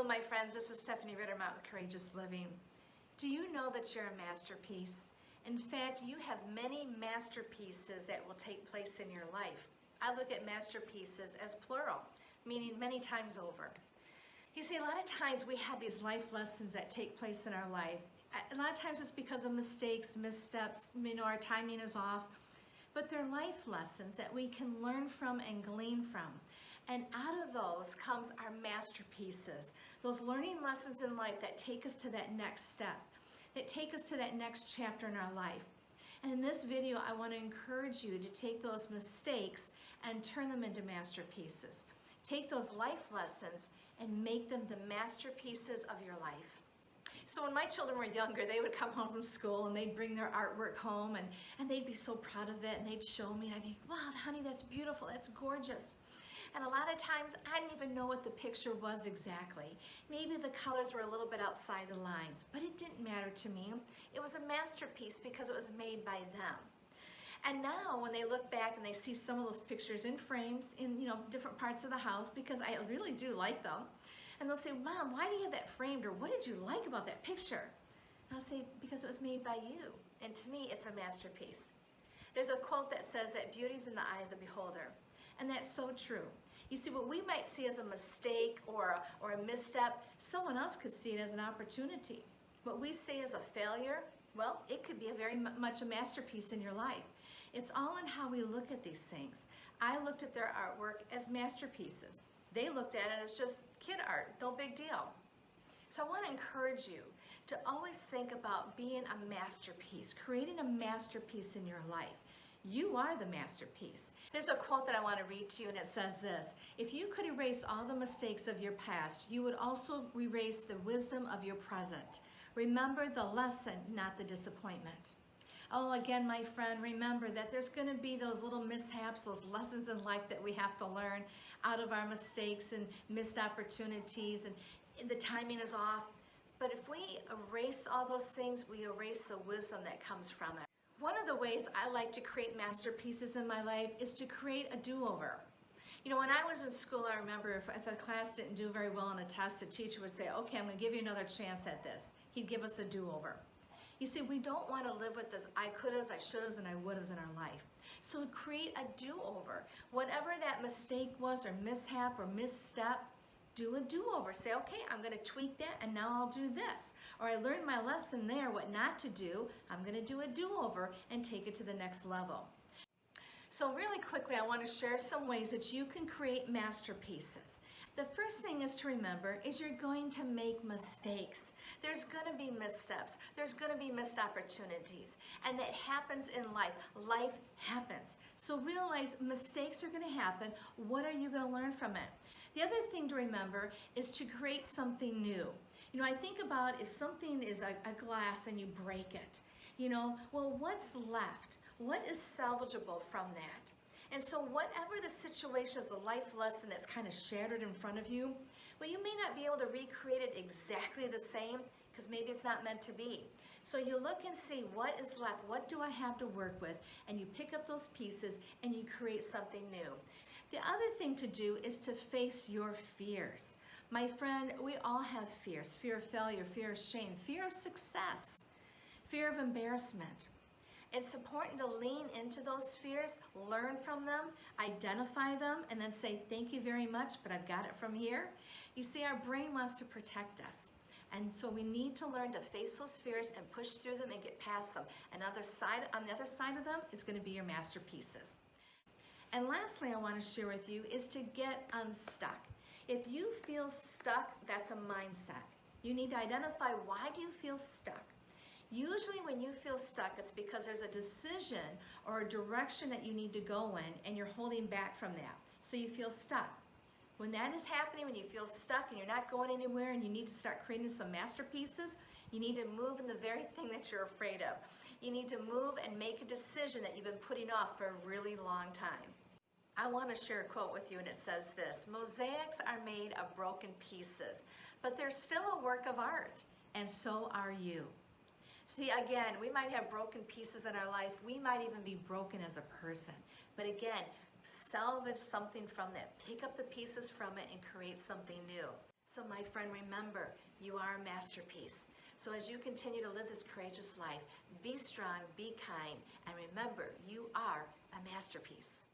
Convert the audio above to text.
my friends, this is Stephanie Rittermount with Courageous Living. Do you know that you're a masterpiece? In fact, you have many masterpieces that will take place in your life. I look at masterpieces as plural, meaning many times over. You see, a lot of times we have these life lessons that take place in our life. A lot of times it's because of mistakes, missteps, our timing is off. But they're life lessons that we can learn from and glean from. And out of those comes our masterpieces. Those learning lessons in life that take us to that next step, that take us to that next chapter in our life. And in this video, I want to encourage you to take those mistakes and turn them into masterpieces. Take those life lessons and make them the masterpieces of your life. So when my children were younger, they would come home from school and they'd bring their artwork home and they'd be so proud of it and they'd show me and I'd be, wow, honey, that's beautiful, that's gorgeous. And a lot of times I didn't even know what the picture was exactly. Maybe the colors were a little bit outside the lines, but it didn't matter to me. It was a masterpiece because it was made by them. And now when they look back and they see some of those pictures in frames in different parts of the house, because I really do like them, and they'll say, Mom, why do you have that framed? Or what did you like about that picture? And I'll say, because it was made by you. And to me, it's a masterpiece. There's a quote that says that beauty's in the eye of the beholder. And that's so true. You see, what we might see as a mistake or a misstep, someone else could see it as an opportunity. What we see as a failure, well, it could be very much a masterpiece in your life. It's all in how we look at these things. I looked at their artwork as masterpieces. They looked at it as just kid art, no big deal. So I want to encourage you to always think about being a masterpiece, creating a masterpiece in your life. You are the masterpiece. There's a quote that I want to read to you, and it says this: if you could erase all the mistakes of your past, you would also erase the wisdom of your present. Remember the lesson, not the disappointment. Oh, again, my friend, remember that there's going to be those little mishaps, those lessons in life that we have to learn out of our mistakes and missed opportunities, and the timing is off. But if we erase all those things, we erase the wisdom that comes from it. One of the ways I like to create masterpieces in my life is to create a do-over. When I was in school, I remember if a class didn't do very well on a test, the teacher would say, okay, I'm going to give you another chance at this. He'd give us a do-over. You see, we don't want to live with this I could'ves, I should'ves, and I would'ves in our life. So create a do-over. Whatever that mistake was or mishap or misstep, do a do-over. Say, okay, I'm going to tweak that and now I'll do this. Or I learned my lesson there, what not to do. I'm going to do a do-over and take it to the next level. So really quickly, I want to share some ways that you can create masterpieces. The first thing is to remember is you're going to make mistakes. There's going to be missteps. There's going to be missed opportunities. And that happens in life. Life happens. So realize mistakes are going to happen. What are you going to learn from it? The other thing to remember is to create something new. I think about if something is a glass and you break it, well, what's left? What is salvageable from that? And so whatever the situation is, the life lesson that's kind of shattered in front of you, well, you may not be able to recreate it exactly the same because maybe it's not meant to be. So you look and see what is left, what do I have to work with, and you pick up those pieces and you create something new. The other thing to do is to face your fears. My friend, we all have fears. Fear of failure, fear of shame, fear of success, fear of embarrassment. It's important to lean into those fears, learn from them, identify them, and then say, thank you very much, but I've got it from here. You see, our brain wants to protect us. And so we need to learn to face those fears and push through them and get past them. And on the other side of them is going to be your masterpieces. And lastly, I want to share with you is to get unstuck. If you feel stuck, that's a mindset. You need to identify, why do you feel stuck? Usually when you feel stuck, it's because there's a decision or a direction that you need to go in and you're holding back from that. So you feel stuck. When that is happening, when you feel stuck and you're not going anywhere and you need to start creating some masterpieces, you need to move in the very thing that you're afraid of. You need to move and make a decision that you've been putting off for a really long time. I want to share a quote with you, and it says this: mosaics are made of broken pieces, but they're still a work of art, and so are you. See, again, we might have broken pieces in our life. We might even be broken as a person. But again, salvage something from that. Pick up the pieces from it and create something new. So my friend, remember, you are a masterpiece. So as you continue to live this courageous life, be strong, be kind, and remember, you are a masterpiece.